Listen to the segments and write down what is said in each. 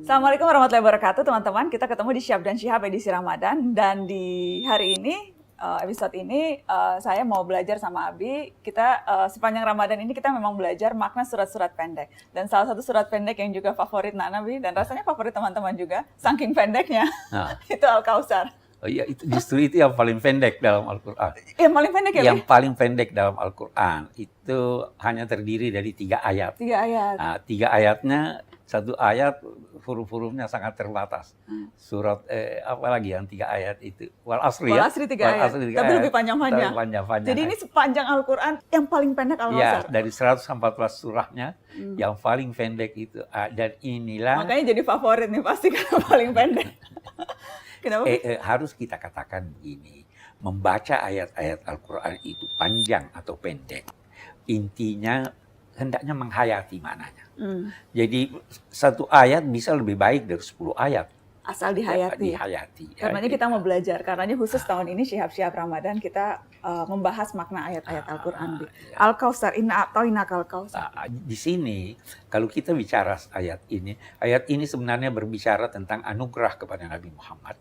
Assalamualaikum warahmatullahi wabarakatuh teman-teman. Kita ketemu di Syihab dan Syihab edisi Ramadan. Dan di hari ini, episode ini saya mau belajar sama Abi. Kita sepanjang Ramadan ini kita memang belajar makna surat-surat pendek. Dan salah satu surat pendek yang juga favorit Nabi dan rasanya favorit teman-teman juga, saking pendeknya, itu Al-Kautsar. Oh iya, justru itu yang paling pendek dalam Al-Quran. Yang paling pendek ya? Yang paling pendek dalam Al-Quran itu hanya terdiri dari 3 ayat. 3 ayat. Nah, 3 ayatnya, satu ayat huruf-hurufnya sangat terbatas. Surat apa lagi yang 3 ayat itu? Wal Asri ya? Wal Asri 3 ayat. Tapi lebih panjang-panjang. Jadi ini sepanjang Al-Quran yang paling pendek Al-Kautsar. Ya, dari 114 surahnya yang paling pendek itu. Dan inilah. Makanya jadi favorit nih pasti karena paling pendek. Kenapa? Harus kita katakan begini, membaca ayat-ayat Al-Quran itu panjang atau pendek, intinya hendaknya menghayati maknanya. Jadi satu ayat bisa lebih baik dari 10 ayat. Asal dihayati. Karenanya kita mau belajar, karenanya khusus tahun ini Syihab Ramadan kita membahas makna ayat-ayat Al-Quran. Al-Kautsar, inna a'tainakal kautsar. Di sini, kalau kita bicara ayat ini sebenarnya berbicara tentang anugerah kepada Nabi Muhammad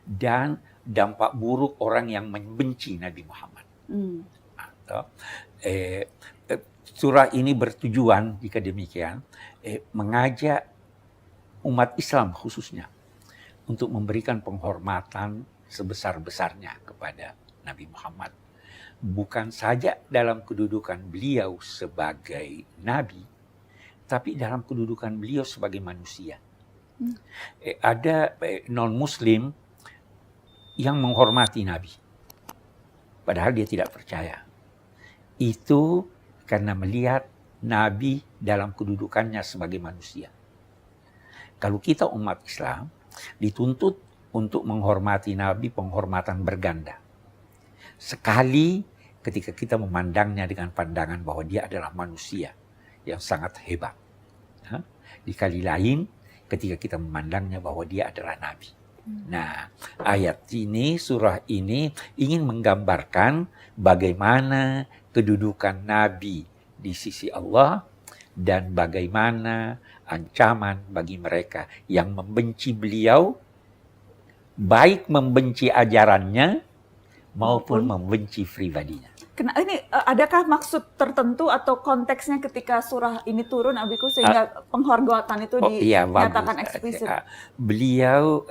dan dampak buruk orang yang membenci Nabi Muhammad. Surah ini bertujuan, jika demikian, mengajak umat Islam khususnya untuk memberikan penghormatan sebesar-besarnya kepada Nabi Muhammad. Bukan saja dalam kedudukan beliau sebagai Nabi, tapi dalam kedudukan beliau sebagai manusia. Ada non-Muslim yang menghormati Nabi, padahal dia tidak percaya. Itu karena melihat Nabi dalam kedudukannya sebagai manusia. Kalau kita umat Islam dituntut untuk menghormati Nabi penghormatan berganda. Sekali ketika kita memandangnya dengan pandangan bahwa dia adalah manusia yang sangat hebat. Di kali lain ketika kita memandangnya bahwa dia adalah Nabi. Nah, ayat ini, surah ini ingin menggambarkan bagaimana kedudukan Nabi di sisi Allah dan bagaimana ancaman bagi mereka yang membenci beliau, baik membenci ajarannya maupun membenci pribadinya. Ini adakah maksud tertentu atau konteksnya ketika surah ini turun, Abiku, sehingga penghormatan itu dinyatakan eksplisit? Beliau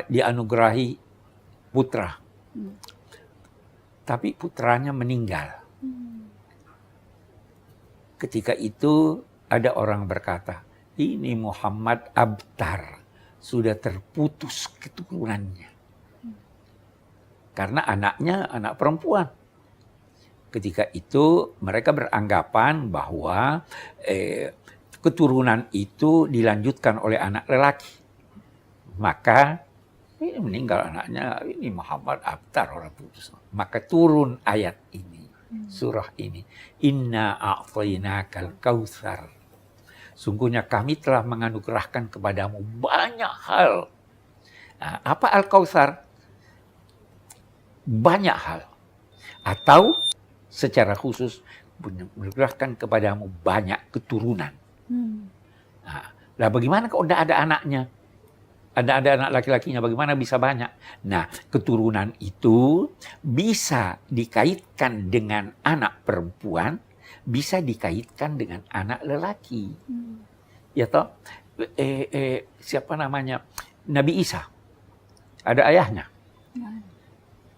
dianugerahi putra, tapi putranya meninggal. Ketika itu ada orang berkata, ini Muhammad abtar, sudah terputus keturunannya. Karena anaknya anak perempuan. Ketika itu mereka beranggapan bahwa keturunan itu dilanjutkan oleh anak lelaki. Maka ini meninggal anaknya, ini Muhammad abtar, orang putus. Maka turun ayat ini, surah ini. Inna a'tainakal kautsar. Sungguhnya kami telah menganugerahkan kepadamu banyak hal. Nah, apa Al-Kautsar? Banyak hal. Atau secara khusus menganugerahkan kepadamu banyak keturunan. Nah, bagaimana kalau tidak ada anaknya? Ada anak laki-lakinya, bagaimana bisa banyak? Nah, keturunan itu bisa dikaitkan dengan anak perempuan, bisa dikaitkan dengan anak lelaki. Ya toh? Siapa namanya? Nabi Isa. Ada ayahnya.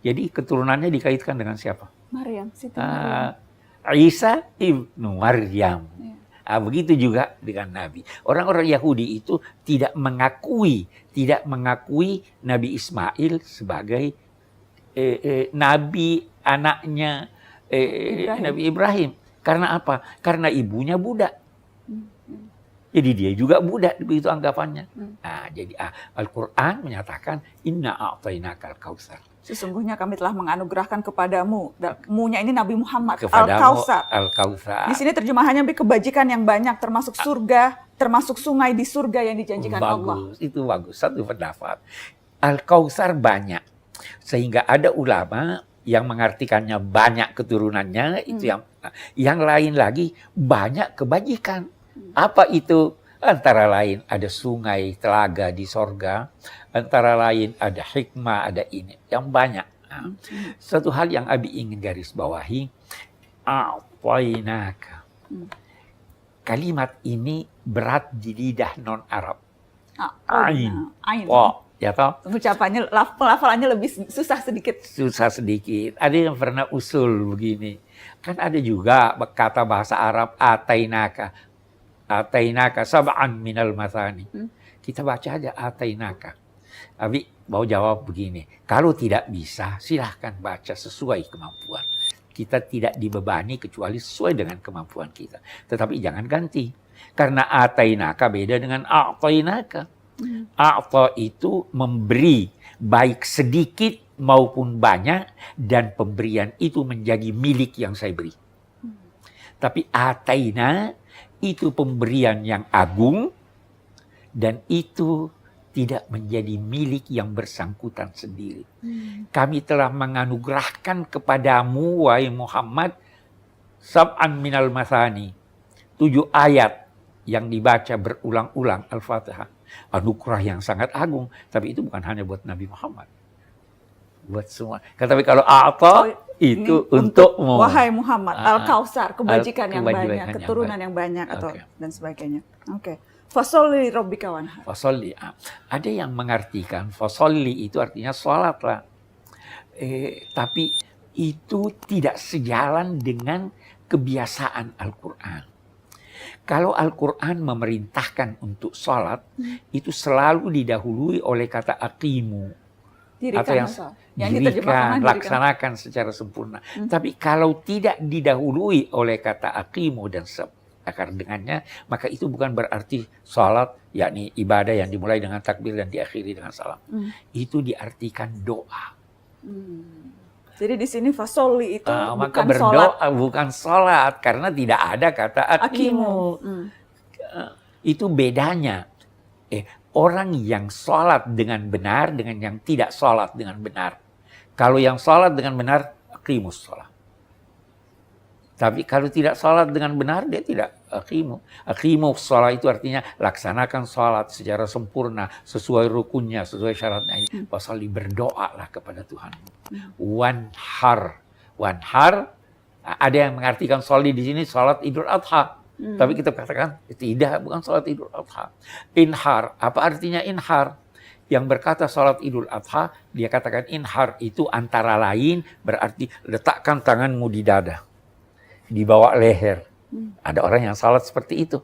Jadi keturunannya dikaitkan dengan siapa? Maryam, Siti Maryam. Isa ibnu Maryam. Begitu juga dengan Nabi. Orang-orang Yahudi itu tidak mengakui Nabi Ismail sebagai Nabi anaknya Nabi Ibrahim. Karena apa? Karena ibunya budak. Jadi dia juga budak, begitu anggapannya. Jadi Al-Quran menyatakan Inna a'tainakal kautsar. Sesungguhnya kami telah menganugerahkan kepadamu. Mu-nya ini Nabi Muhammad. Al-Kautsar. Di sini terjemahannya kebajikan yang banyak, termasuk surga, termasuk sungai di surga yang dijanjikan Allah. Itu bagus. Satu pendapat. Al-Kautsar banyak. Sehingga ada ulama yang mengartikannya banyak keturunannya, itu yang lain lagi banyak kebajikan. Apa itu Antara lain ada sungai, telaga di sorga. Antara lain ada hikmah, ada ini. Yang banyak. Nah, satu hal yang Abi ingin garis bawahi. A'tainaka. Kalimat ini berat di lidah non-Arab. Ain. Ya toh? Pengucapannya, pelafalannya lebih susah sedikit. Susah sedikit. Ada yang pernah usul begini. Kan ada juga kata bahasa Arab atainaka. Atainaka sab'an minal mathani. Kita baca aja atainaka. Abi mau jawab begini. Kalau tidak bisa, silahkan baca sesuai kemampuan. Kita tidak dibebani kecuali sesuai dengan kemampuan kita. Tetapi jangan ganti. Karena atainaka beda dengan a'tainaka. A'ta itu memberi baik sedikit maupun banyak dan pemberian itu menjadi milik yang saya beri. Tapi ataina itu pemberian yang agung dan itu tidak menjadi milik yang bersangkutan sendiri. Kami telah menganugerahkan kepadamu, wahai Muhammad, sab'an minal mathani. 7 ayat yang dibaca berulang-ulang Al-Fatihah. Anugerah yang sangat agung. Tapi itu bukan hanya buat Nabi Muhammad. Buat semua. Tapi kalau a'ta itu untukmu. Wahai Muhammad, Al-Kausar, kebajikan yang banyak, yang keturunan banyak. yang banyak atau dan sebagainya. Oke. Fasolli rabbika wanhar. Fasolli. Ada yang mengartikan fasolli itu artinya sholatlah. Tapi itu tidak sejalan dengan kebiasaan Al-Quran. Kalau Al-Quran memerintahkan untuk sholat, itu selalu didahului oleh kata aqimu. Atau yang dirikan, laksanakan secara sempurna. Tapi kalau tidak didahului oleh kata aqimu dan akar dengannya, maka itu bukan berarti sholat, yakni ibadah yang dimulai dengan takbir dan diakhiri dengan salam. Itu diartikan doa. Jadi di sini fasolli itu maka bukan berdoa, sholat. bukan sholat, karena tidak ada kata aqimu. Itu bedanya. Orang yang sholat dengan benar dengan yang tidak sholat dengan benar. Kalau yang sholat dengan benar, aqimus sholat. Tapi kalau tidak sholat dengan benar, dia tidak aqimu. Aqimu sholat itu artinya laksanakan sholat secara sempurna, sesuai rukunnya, sesuai syaratnya. Ini pasal berdoalah kepada Tuhan. Wanhar. Wanhar, ada yang mengartikan sholat di sini sholat Idul Adha. Tapi kita katakan tidak, bukan sholat Idul Adha. Inhar, apa artinya inhar? Yang berkata sholat Idul Adha, dia katakan inhar itu antara lain berarti letakkan tanganmu di dada, di bawah leher. Ada orang yang salat seperti itu.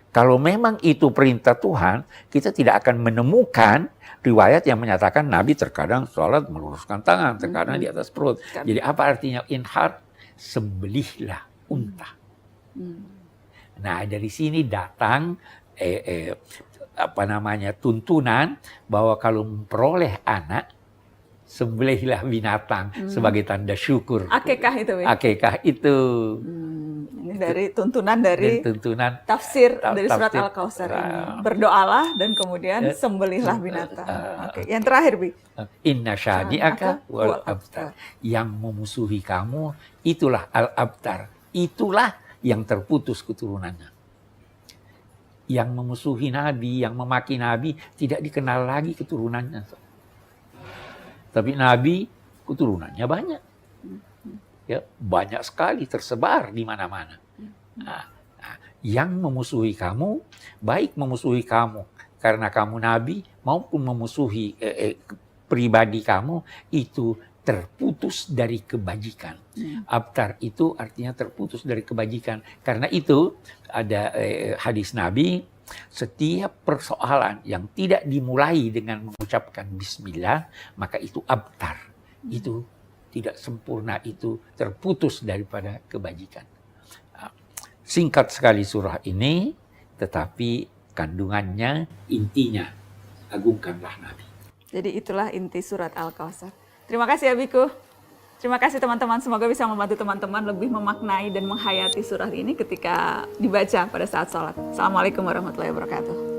Kalau memang itu perintah Tuhan, kita tidak akan menemukan riwayat yang menyatakan Nabi terkadang sholat meluruskan tangan, terkadang di atas perut. Jadi apa artinya inhar? Sembelihlah unta. Nah, dari sini datang tuntunan bahwa kalau memperoleh anak, sembelihlah binatang sebagai tanda syukur. Akekah itu. Akekah itu. Ini dari tuntunan dari tafsir dari surat Al-Kausar ini. Berdoalah dan kemudian sembelihlah binatang. Oke. Yang terakhir, Bi. Inna syani'aka wal abtar. Yang memusuhi kamu itulah al-abtar. Itulah yang terputus keturunannya. Yang memusuhi Nabi, yang memaki Nabi, tidak dikenal lagi keturunannya. Tapi Nabi keturunannya banyak. Ya, banyak sekali tersebar di mana-mana. Yang memusuhi kamu, baik memusuhi kamu karena kamu Nabi, maupun memusuhi pribadi kamu, itu terputus dari kebajikan. Abtar itu artinya terputus dari kebajikan. Karena itu ada hadis Nabi, setiap persoalan yang tidak dimulai dengan mengucapkan bismillah, maka itu abtar. Itu tidak sempurna, itu terputus daripada kebajikan. Singkat sekali surah ini, tetapi kandungannya, intinya, agungkanlah Nabi. Jadi itulah inti surat Al-Kausar. Terima kasih ya Biku. Terima kasih teman-teman. Semoga bisa membantu teman-teman lebih memaknai dan menghayati surah ini ketika dibaca pada saat sholat. Assalamualaikum warahmatullahi wabarakatuh.